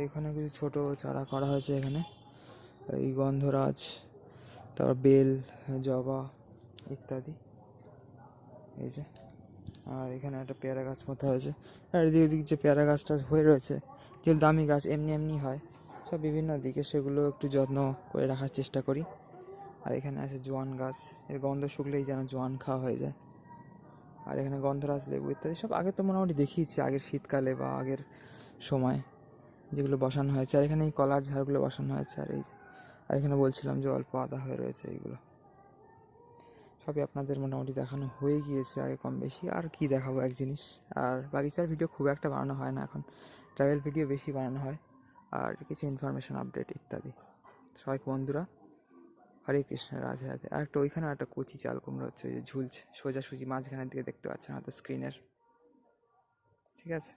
এখানে কিছু ছোট চারা করা হয়েছে এখানে, এই গন্ধরাজ, তারপর বেল, জবা ইত্যাদি। এই যে, আর এখানে একটা পেয়ারা গাছ মতো হয়েছে। আর এদিক ওদিক যে পেয়ারা গাছটা হয়ে রয়েছে, যে দামি গাছ এমনি এমনি হয় সব বিভিন্ন দিকে, সেগুলো একটু যত্ন করে রাখার চেষ্টা করি। আর এখানে আছে জোয়ান গাছ, এর গন্ধ শুকলেই যেন জোয়ান খাওয়া হয়ে যায়। আর এখানে গন্ধরাজ, লেবু ইত্যাদি সব আগে তো মোটামুটি দেখিয়েছি, আগের শীতকালে বা আগের সময় যেগুলো বসানো হয়েছে। আর এখানে এই কলার ঝাড়গুলো বসানো হয়েছে। আর এই যে, আর এখানে বলছিলাম যে অল্প আদা হয়ে রয়েছে, এইগুলো সবই আপনাদের মোটামুটি দেখানো হয়ে গিয়েছে আগে কম বেশি। আর কি দেখাবো এক জিনিস, আর বাগিচার ভিডিও খুব একটা বানানো হয় না এখন, ট্রাভেল ভিডিও বেশি বানানো হয়, আর কিছু ইনফরমেশন আপডেট ইত্যাদি। সবাইকে বন্ধুরা হরে কৃষ্ণ, রাধে রাধে। আর একটা ওইখানে একটা কচি চাল কুমড়ো হচ্ছে, ওই যে ঝুলছে সোজাসুজি মাঝখানের দিকে, দেখতে পাচ্ছেন হয়তো স্ক্রিনের। ঠিক আছে।